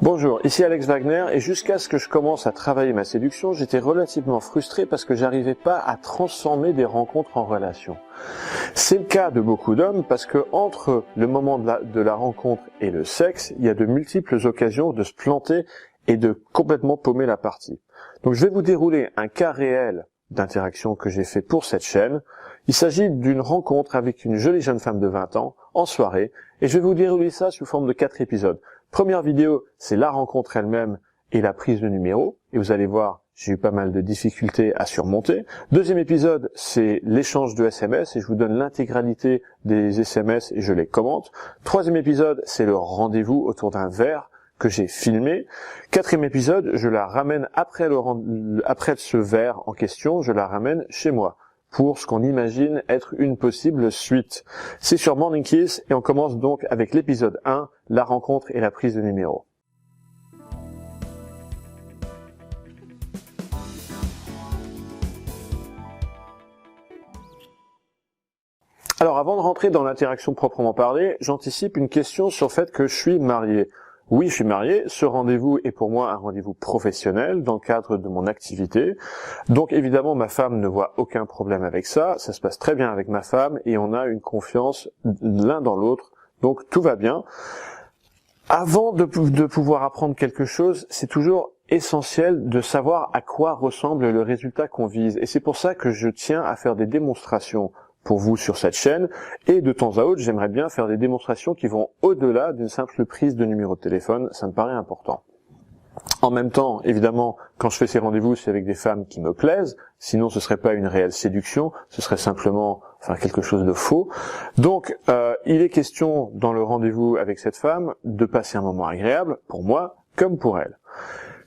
Bonjour, ici Alex Wagner et jusqu'à ce que je commence à travailler ma séduction, j'étais relativement frustré parce que j'arrivais pas à transformer des rencontres en relations. C'est le cas de beaucoup d'hommes parce que entre le moment de la rencontre et le sexe, il y a de multiples occasions de se planter et de complètement paumer la partie. Donc je vais vous dérouler un cas réel d'interaction que j'ai fait pour cette chaîne. Il s'agit d'une rencontre avec une jolie jeune femme de 20 ans en soirée et je vais vous dérouler ça sous forme de 4 épisodes. Première vidéo, c'est la rencontre elle-même et la prise de numéro. Et vous allez voir, j'ai eu pas mal de difficultés à surmonter. Deuxième épisode, c'est l'échange de SMS et je vous donne l'intégralité des SMS et je les commente. Troisième épisode, c'est le rendez-vous autour d'un verre que j'ai filmé. Quatrième épisode, je la ramène après ce verre en question, je la ramène chez moi pour ce qu'on imagine être une possible suite. C'est sur Morning Kiss et on commence donc avec l'épisode 1, la rencontre et la prise de numéro. Alors avant de rentrer dans l'interaction proprement parlée, j'anticipe une question sur le fait que je suis marié. Oui, je suis marié, ce rendez-vous est pour moi un rendez-vous professionnel dans le cadre de mon activité. Donc évidemment, ma femme ne voit aucun problème avec ça, ça se passe très bien avec ma femme et on a une confiance l'un dans l'autre, donc tout va bien. Avant de pouvoir apprendre quelque chose, c'est toujours essentiel de savoir à quoi ressemble le résultat qu'on vise. Et c'est pour ça que je tiens à faire des démonstrations pour vous sur cette chaîne, et de temps à autre, j'aimerais bien faire des démonstrations qui vont au-delà d'une simple prise de numéro de téléphone, ça me paraît important. En même temps, évidemment, quand je fais ces rendez-vous, c'est avec des femmes qui me plaisent, sinon ce serait pas une réelle séduction, ce serait simplement quelque chose de faux. Donc, il est question dans le rendez-vous avec cette femme de passer un moment agréable, pour moi comme pour elle.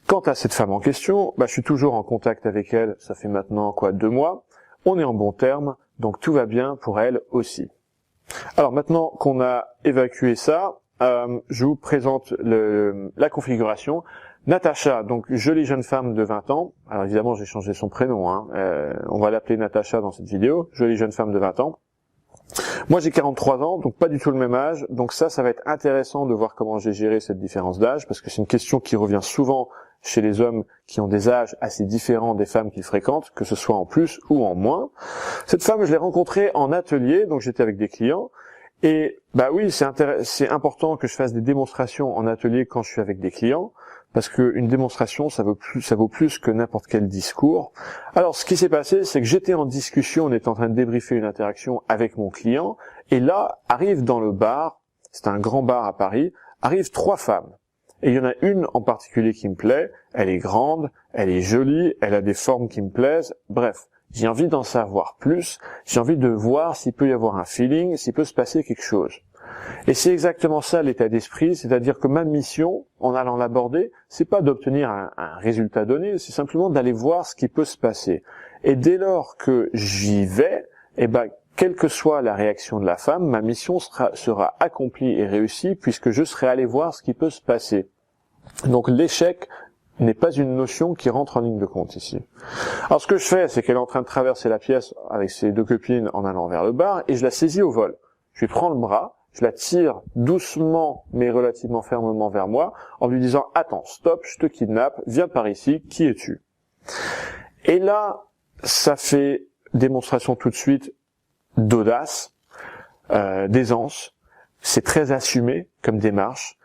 Quant à cette femme en question, je suis toujours en contact avec elle, ça fait maintenant 2 mois, on est en bons termes, donc tout va bien pour elle aussi. Alors maintenant qu'on a évacué ça, je vous présente la configuration. Natacha, donc jolie jeune femme de 20 ans, alors évidemment j'ai changé son prénom, on va l'appeler Natacha dans cette vidéo, jolie jeune femme de 20 ans. Moi j'ai 43 ans, donc pas du tout le même âge, donc ça va être intéressant de voir comment j'ai géré cette différence d'âge, parce que c'est une question qui revient souvent chez les hommes qui ont des âges assez différents des femmes qu'ils fréquentent, que ce soit en plus ou en moins. Cette femme, je l'ai rencontrée en atelier, donc j'étais avec des clients, et oui, c'est important que je fasse des démonstrations en atelier quand je suis avec des clients, parce qu'une démonstration, ça vaut plus que n'importe quel discours. Alors, ce qui s'est passé, c'est que j'étais en discussion, on était en train de débriefer une interaction avec mon client, et là, arrive dans le bar, c'est un grand bar à Paris, arrivent 3 femmes. Et il y en a une en particulier qui me plaît, elle est grande, elle est jolie, elle a des formes qui me plaisent, bref, j'ai envie d'en savoir plus, j'ai envie de voir s'il peut y avoir un feeling, s'il peut se passer quelque chose. Et c'est exactement ça l'état d'esprit, c'est-à-dire que ma mission, en allant l'aborder, c'est pas d'obtenir un résultat donné, c'est simplement d'aller voir ce qui peut se passer. Et dès lors que j'y vais, quelle que soit la réaction de la femme, ma mission sera accomplie et réussie puisque je serai allé voir ce qui peut se passer. Donc l'échec n'est pas une notion qui rentre en ligne de compte ici. Alors ce que je fais, c'est qu'elle est en train de traverser la pièce avec ses 2 copines en allant vers le bar et je la saisis au vol. Je lui prends le bras, je la tire doucement mais relativement fermement vers moi en lui disant « Attends, stop, je te kidnappe, viens par ici, qui es-tu » Et là, ça fait démonstration tout de suite d'audace, d'aisance, c'est très assumé comme démarche.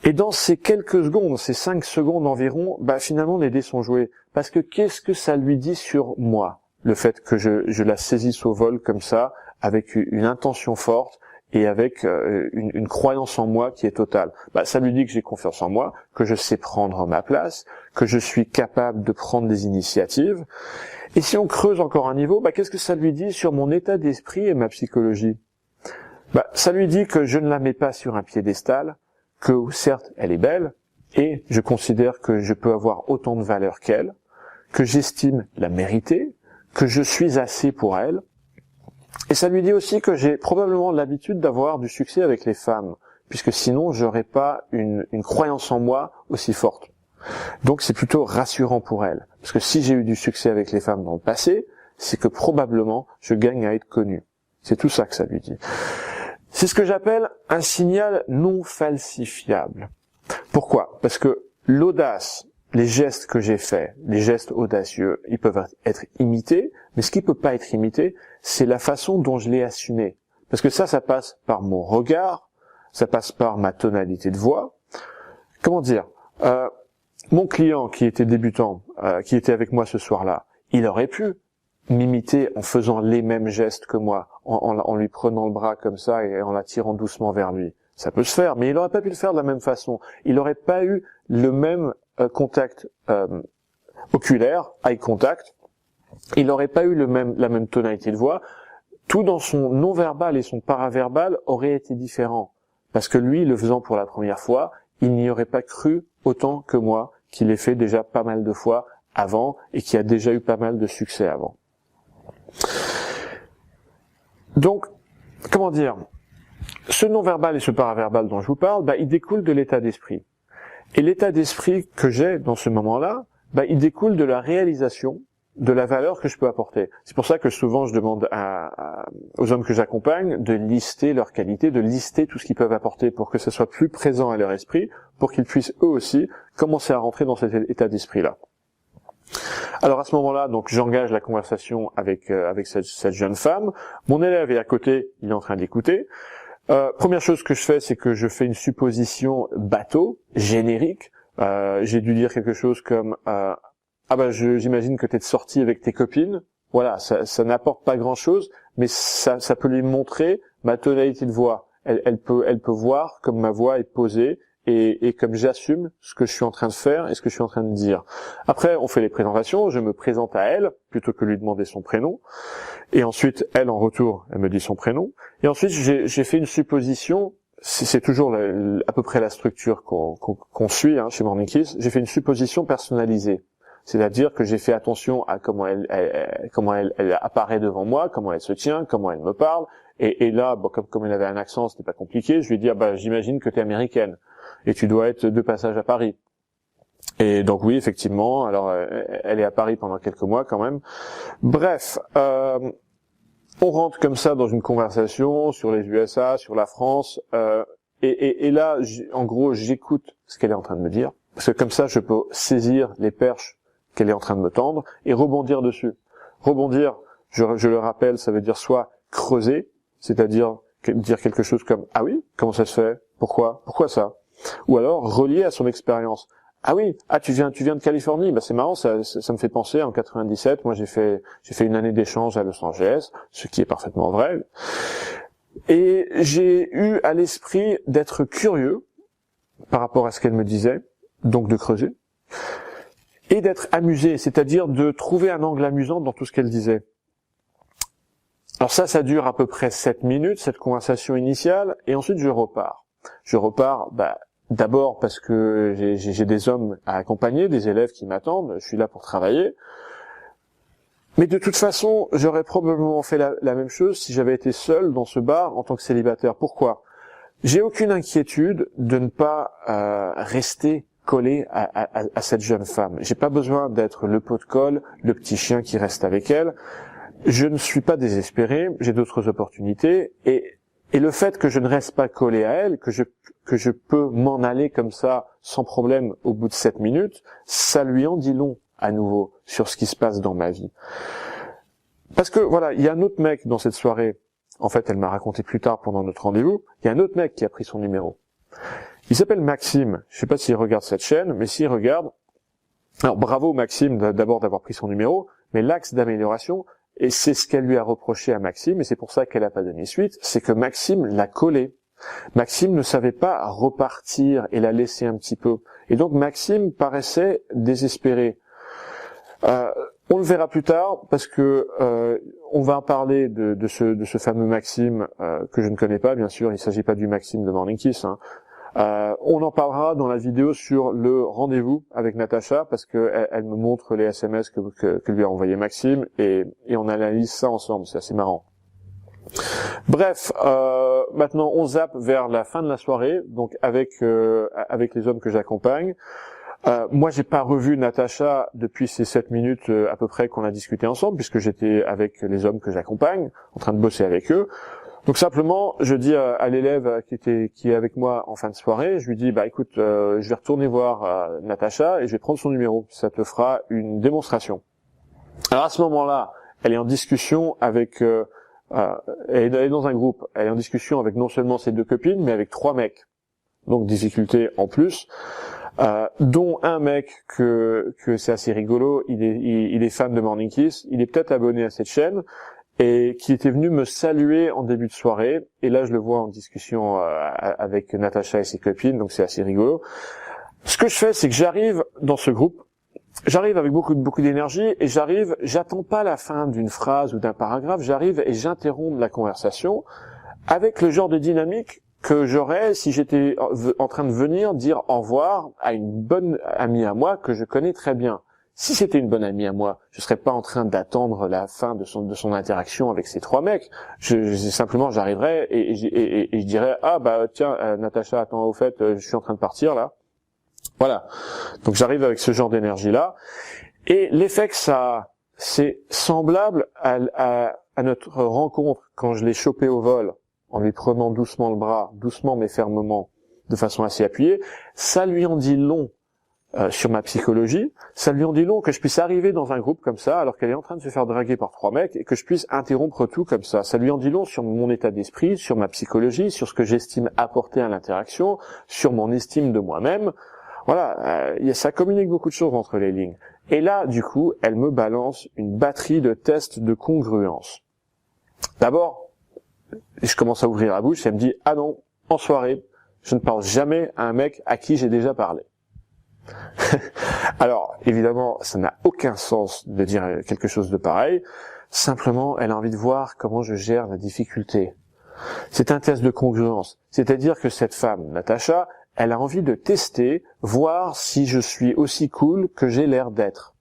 Et dans ces quelques secondes, ces 5 secondes environ, finalement les dés sont joués. Parce que qu'est-ce que ça lui dit sur moi, le fait que je la saisisse au vol comme ça, avec une intention forte et avec une croyance en moi qui est totale. Ça lui dit que j'ai confiance en moi, que je sais prendre ma place, que je suis capable de prendre des initiatives. Et si on creuse encore un niveau, qu'est-ce que ça lui dit sur mon état d'esprit et ma psychologie? Ça lui dit que je ne la mets pas sur un piédestal, que certes elle est belle, et je considère que je peux avoir autant de valeur qu'elle, que j'estime la mériter, que je suis assez pour elle, et ça lui dit aussi que j'ai probablement l'habitude d'avoir du succès avec les femmes, puisque sinon j'aurais pas une croyance en moi aussi forte. Donc c'est plutôt rassurant pour elle, parce que si j'ai eu du succès avec les femmes dans le passé, c'est que probablement je gagne à être connu. C'est tout ça que ça lui dit. C'est ce que j'appelle un signal non falsifiable. Pourquoi? Parce que l'audace, les gestes que j'ai faits, les gestes audacieux, ils peuvent être imités, mais ce qui peut pas être imité, c'est la façon dont je l'ai assumé. Parce que ça passe par mon regard, ça passe par ma tonalité de voix. Comment dire? Mon client qui était débutant, qui était avec moi ce soir-là, il aurait pu m'imiter en faisant les mêmes gestes que moi, en lui prenant le bras comme ça et en l'attirant doucement vers lui. Ça peut se faire, mais il n'aurait pas pu le faire de la même façon. Il n'aurait pas eu le même contact oculaire, eye contact. Il n'aurait pas eu la même tonalité de voix. Tout dans son non-verbal et son paraverbal aurait été différent. Parce que lui, le faisant pour la première fois, il n'y aurait pas cru autant que moi, qui l'ai fait déjà pas mal de fois avant et qui a déjà eu pas mal de succès avant. Donc, comment dire, ce non-verbal et ce paraverbal dont je vous parle, il découle de l'état d'esprit. Et l'état d'esprit que j'ai dans ce moment-là, il découle de la réalisation de la valeur que je peux apporter. C'est pour ça que souvent je demande aux hommes que j'accompagne de lister leurs qualités, de lister tout ce qu'ils peuvent apporter pour que ça soit plus présent à leur esprit, pour qu'ils puissent eux aussi commencer à rentrer dans cet état d'esprit-là. Alors à ce moment-là, donc j'engage la conversation avec cette jeune femme. Mon élève est à côté, il est en train d'écouter. Première chose que je fais, c'est que je fais une supposition bateau, générique. J'ai dû dire quelque chose comme j'imagine que tu es sorti avec tes copines. Voilà, ça n'apporte pas grand-chose, mais ça peut lui montrer ma tonalité de voix. Elle peut voir comme ma voix est posée et comme j'assume ce que je suis en train de faire et ce que je suis en train de dire. Après, on fait les présentations, je me présente à elle plutôt que lui demander son prénom. Et ensuite, elle, en retour, elle me dit son prénom. Et ensuite, j'ai fait une supposition. C'est toujours à peu près la structure qu'on suit chez Morning Kiss. J'ai fait une supposition personnalisée. C'est-à-dire que j'ai fait attention à comment elle apparaît devant moi, comment elle se tient, comment elle me parle. Et là, comme elle avait un accent, c'était pas compliqué. Je lui ai dit, j'imagine que tu es américaine et tu dois être de passage à Paris. Et donc oui, effectivement. Alors, elle est à Paris pendant quelques mois quand même. Bref, on rentre comme ça dans une conversation sur les USA, sur la France. Et là, en gros, j'écoute ce qu'elle est en train de me dire. Parce que comme ça, je peux saisir les perches qu'elle est en train de me tendre et rebondir dessus. Rebondir, je le rappelle, ça veut dire soit creuser, c'est-à-dire dire quelque chose comme « Ah oui, comment ça se fait? Pourquoi ça ?» Ou alors relier à son expérience. « Ah oui, tu viens de Californie, c'est marrant, ça me fait penser en 97, moi j'ai fait une année d'échange à Los Angeles, ce qui est parfaitement vrai. Et j'ai eu à l'esprit d'être curieux par rapport à ce qu'elle me disait, donc de creuser, et d'être amusé, c'est-à-dire de trouver un angle amusant dans tout ce qu'elle disait. Alors ça dure à peu près 7 minutes, cette conversation initiale, et ensuite je repars. Je repars, d'abord parce que j'ai des hommes à accompagner, des élèves qui m'attendent, je suis là pour travailler. Mais de toute façon, j'aurais probablement fait la même chose si j'avais été seul dans ce bar en tant que célibataire. Pourquoi ? J'ai aucune inquiétude de ne pas rester collé à cette jeune femme. J'ai pas besoin d'être le pot de colle, le petit chien qui reste avec elle. Je ne suis pas désespéré, j'ai d'autres opportunités et le fait que je ne reste pas collé à elle, que je peux m'en aller comme ça sans problème au bout de 7 minutes, ça lui en dit long à nouveau sur ce qui se passe dans ma vie. Parce que voilà, il y a un autre mec dans cette soirée. En fait, elle m'a raconté plus tard pendant notre rendez-vous, il y a un autre mec qui a pris son numéro. Il s'appelle Maxime. Je sais pas s'il regarde cette chaîne, mais s'il regarde, alors bravo Maxime d'abord d'avoir pris son numéro, mais l'axe d'amélioration, et c'est ce qu'elle lui a reproché à Maxime, et c'est pour ça qu'elle a pas donné suite, c'est que Maxime l'a collé. Maxime ne savait pas repartir et la laisser un petit peu. Et donc Maxime paraissait désespéré. On le verra plus tard parce que on va parler de ce fameux Maxime que je ne connais pas, bien sûr. Il ne s'agit pas du Maxime de Morning Kiss. On en parlera dans la vidéo sur le rendez-vous avec Natacha parce que elle me montre les SMS que lui a envoyé Maxime et on analyse ça ensemble. C'est assez marrant. Bref, maintenant on zappe vers la fin de la soirée, donc avec les hommes que j'accompagne. Moi, j'ai pas revu Natacha depuis ces 7 minutes à peu près qu'on a discuté ensemble, puisque j'étais avec les hommes que j'accompagne, en train de bosser avec eux. Donc simplement, je dis à l'élève qui est avec moi en fin de soirée, je lui dis, bah écoute, je vais retourner voir Natacha et je vais prendre son numéro. Ça te fera une démonstration. Alors à ce moment-là, elle est en discussion avec, elle est dans un groupe. Elle est en discussion avec non seulement ses 2 copines, mais avec 3 mecs. Donc difficulté en plus. Dont un mec que c'est assez rigolo. Il est fan de Morning Kiss. Il est peut-être abonné à cette chaîne. Et qui était venu me saluer en début de soirée, et là je le vois en discussion avec Natacha et ses copines, donc c'est assez rigolo. Ce que je fais, c'est que j'arrive dans ce groupe, j'arrive avec beaucoup d'énergie, et j'attends pas la fin d'une phrase ou d'un paragraphe, j'arrive et j'interromps la conversation avec le genre de dynamique que j'aurais si j'étais en train de venir dire au revoir à une bonne amie à moi que je connais très bien. Si c'était une bonne amie à moi, je serais pas en train d'attendre la fin de son interaction avec ces 3 mecs. Simplement, j'arriverais et je dirais, ah bah tiens, Natacha, attends, au fait, je suis en train de partir là. Voilà. Donc j'arrive avec ce genre d'énergie là, et l'effet que ça, c'est semblable à notre rencontre quand je l'ai chopé au vol en lui prenant doucement le bras, doucement mais fermement, de façon assez appuyée. Ça lui en dit long. Sur ma psychologie, ça lui en dit long que je puisse arriver dans un groupe comme ça, alors qu'elle est en train de se faire draguer par 3 mecs, et que je puisse interrompre tout comme ça. Ça lui en dit long sur mon état d'esprit, sur ma psychologie, sur ce que j'estime apporter à l'interaction, sur mon estime de moi-même. Voilà, ça communique beaucoup de choses entre les lignes. Et là, du coup, elle me balance une batterie de tests de congruence. D'abord, je commence à ouvrir la bouche, et elle me dit « Ah non, en soirée, je ne parle jamais à un mec à qui j'ai déjà parlé. » Alors, évidemment, ça n'a aucun sens de dire quelque chose de pareil. Simplement, elle a envie de voir comment je gère la difficulté. C'est un test de congruence. C'est-à-dire que cette femme, Natacha, elle a envie de tester, voir si je suis aussi cool que j'ai l'air d'être.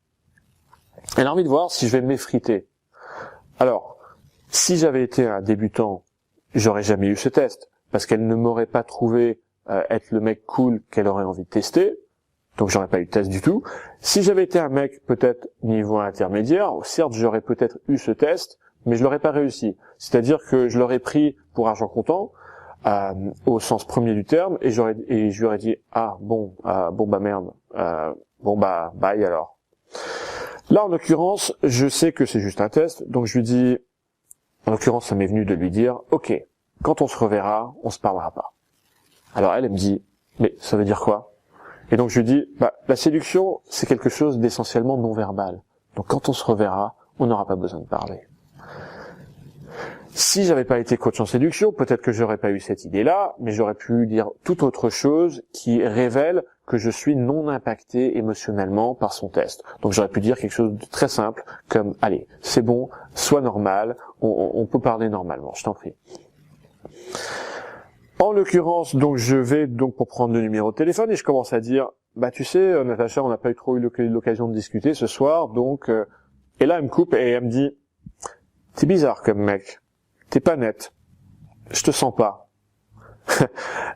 Elle a envie de voir si je vais m'effriter. Alors, si j'avais été un débutant, j'aurais jamais eu ce test, parce qu'elle ne m'aurait pas trouvé être le mec cool qu'elle aurait envie de tester. Donc j'aurais pas eu de test du tout. Si j'avais été un mec peut-être niveau intermédiaire, certes j'aurais peut-être eu ce test, mais je l'aurais pas réussi. C'est-à-dire que je l'aurais pris pour argent comptant, au sens premier du terme, et je lui aurais dit bon bah merde, bon bah bye alors. Là en l'occurrence, je sais que c'est juste un test, donc je lui dis, en l'occurrence ça m'est venu de lui dire, ok, quand on se reverra, on se parlera pas. Alors elle me dit, mais ça veut dire quoi? Et donc je lui dis, la séduction, c'est quelque chose d'essentiellement non-verbal. Donc quand on se reverra, on n'aura pas besoin de parler. Si j'avais pas été coach en séduction, peut-être que j'aurais pas eu cette idée-là, mais j'aurais pu dire toute autre chose qui révèle que je suis non impacté émotionnellement par son test. Donc j'aurais pu dire quelque chose de très simple, comme, allez, c'est bon, sois normal, on peut parler normalement, je t'en prie. En l'occurrence, donc je vais donc pour prendre le numéro de téléphone et je commence à dire, tu sais, Natacha, on n'a pas eu trop eu l'occasion de discuter ce soir, donc et là elle me coupe et elle me dit, t'es bizarre comme mec, t'es pas net, je te sens pas.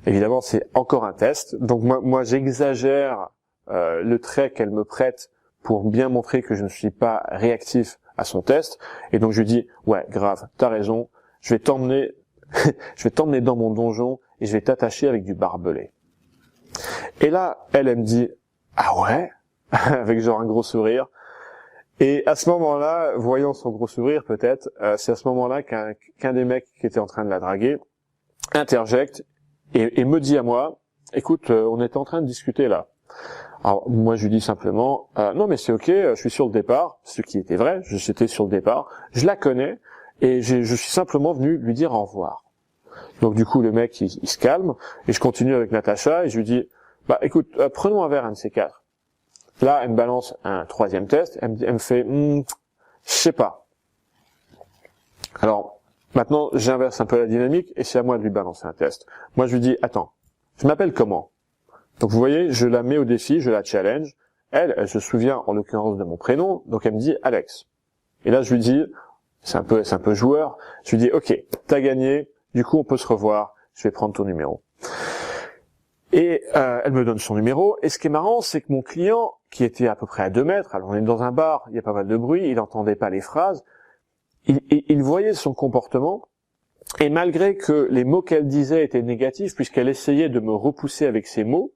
Évidemment, c'est encore un test, donc moi j'exagère le trait qu'elle me prête pour bien montrer que je ne suis pas réactif à son test, et donc je lui dis, ouais, grave, t'as raison, je vais t'emmener dans mon donjon et je vais t'attacher avec du barbelé. Et là, elle me dit, ah ouais? Avec genre un gros sourire. Et à ce moment-là, voyant son gros sourire peut-être, c'est à ce moment-là qu'un des mecs qui était en train de la draguer interjecte et me dit à moi, écoute, on était en train de discuter là. Alors moi je lui dis simplement, non mais c'est ok, je suis sur le départ, ce qui était vrai, j'étais sur le départ, je la connais, et je suis simplement venu lui dire au revoir. Donc du coup le mec il se calme et je continue avec Natacha et je lui dis écoute, prenons un verre, un de ces 4. Là elle me balance un 3e test, elle me fait je sais pas. Alors maintenant j'inverse un peu la dynamique et c'est à moi de lui balancer un test. Moi je lui dis attends, je m'appelle comment? Donc vous voyez, je la mets au défi, je la challenge. Elle se souvient en l'occurrence de mon prénom, donc elle me dit Alex. Et là je lui dis, c'est un peu joueur, je lui dis ok, t'as gagné, du coup on peut se revoir, je vais prendre ton numéro. Et elle me donne son numéro, et ce qui est marrant, c'est que mon client, qui était à peu près à 2 mètres, alors on est dans un bar, il y a pas mal de bruit, il n'entendait pas les phrases, il voyait son comportement, Et malgré que les mots qu'elle disait étaient négatifs, puisqu'elle essayait de me repousser avec ses mots,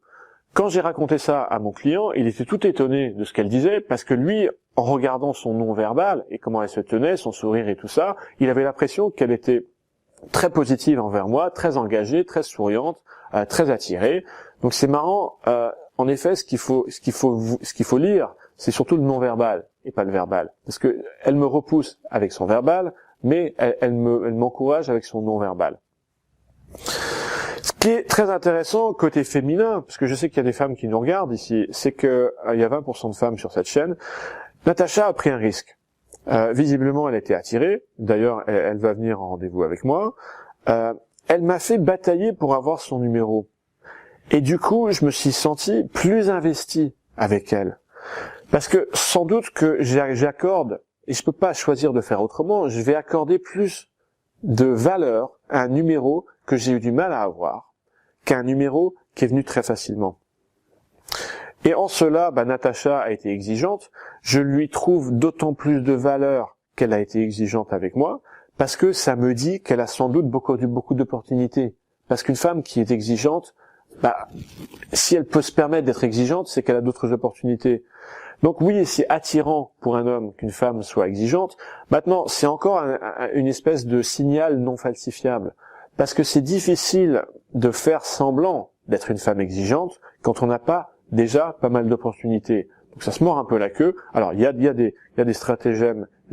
quand j'ai raconté ça à mon client, il était tout étonné de ce qu'elle disait, parce que lui, en regardant son non-verbal et comment elle se tenait, son sourire et tout ça, il avait l'impression qu'elle était très positive envers moi, très engagée, très souriante, très attirée. Donc c'est marrant. En effet, ce qu'il faut lire, c'est surtout le non-verbal et pas le verbal, parce que elle me repousse avec son verbal, mais elle m'encourage avec son non-verbal. Ce qui est très intéressant côté féminin, parce que je sais qu'il y a des femmes qui nous regardent ici, c'est que il y a 20% de femmes sur cette chaîne. Natacha a pris un risque. Visiblement, elle était attirée. D'ailleurs, elle va venir en rendez-vous avec moi. Elle m'a fait batailler pour avoir son numéro. Et du coup, je me suis senti plus investi avec elle. Parce que sans doute que j'accorde, et je peux pas choisir de faire autrement, je vais accorder plus de valeur à un numéro que j'ai eu du mal à avoir, qu'à un numéro qui est venu très facilement. Et en cela, Natacha a été exigeante. Je lui trouve d'autant plus de valeur qu'elle a été exigeante avec moi, parce que ça me dit qu'elle a sans doute beaucoup d'opportunités. Parce qu'une femme qui est exigeante, si elle peut se permettre d'être exigeante, c'est qu'elle a d'autres opportunités. Donc oui, c'est attirant pour un homme qu'une femme soit exigeante. Maintenant, c'est encore une espèce de signal non falsifiable. Parce que c'est difficile de faire semblant d'être une femme exigeante quand on n'a pas déjà pas mal d'opportunités. Donc ça se mord un peu la queue. Alors il y a des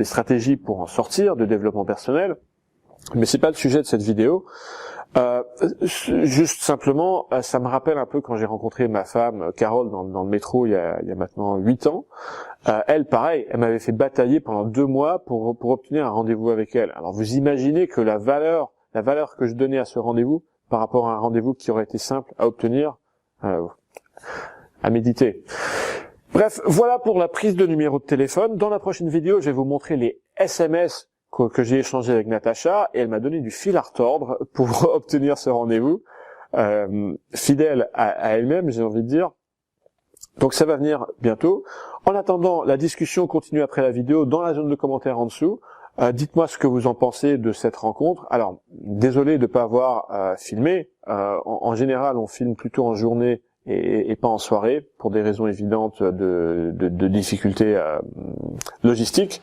stratégies pour en sortir, de développement personnel, mais c'est pas le sujet de cette vidéo. Juste simplement, ça me rappelle un peu quand j'ai rencontré ma femme Carole dans le métro il y a maintenant 8 ans. Elle, pareil, elle m'avait fait batailler pendant 2 mois pour obtenir un rendez-vous avec elle. Alors vous imaginez que la valeur que je donnais à ce rendez-vous par rapport à un rendez-vous qui aurait été simple à obtenir, à méditer. Bref, voilà pour la prise de numéro de téléphone. Dans la prochaine vidéo, je vais vous montrer les SMS que j'ai échangé avec Natacha, et elle m'a donné du fil à retordre pour obtenir ce rendez-vous, fidèle à elle-même, j'ai envie de dire. Donc ça va venir bientôt. En attendant, la discussion continue après la vidéo dans la zone de commentaires en dessous. Dites-moi ce que vous en pensez de cette rencontre. Alors, désolé de ne pas avoir filmé. En général, on filme plutôt en journée et pas en soirée, pour des raisons évidentes de difficultés logistiques.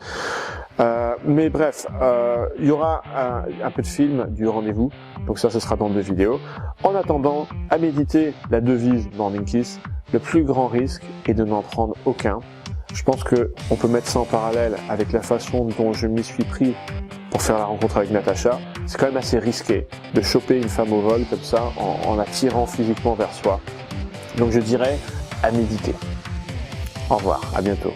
Mais bref, il y aura un peu de film du rendez-vous, donc ça ce sera dans 2 vidéos. En attendant, à méditer la devise Morning Kiss, le plus grand risque est de n'en prendre aucun. Je pense que on peut mettre ça en parallèle avec la façon dont je m'y suis pris pour faire la rencontre avec Natacha. C'est quand même assez risqué de choper une femme au vol comme ça en la tirant physiquement vers soi. Donc je dirais à méditer. Au revoir, à bientôt.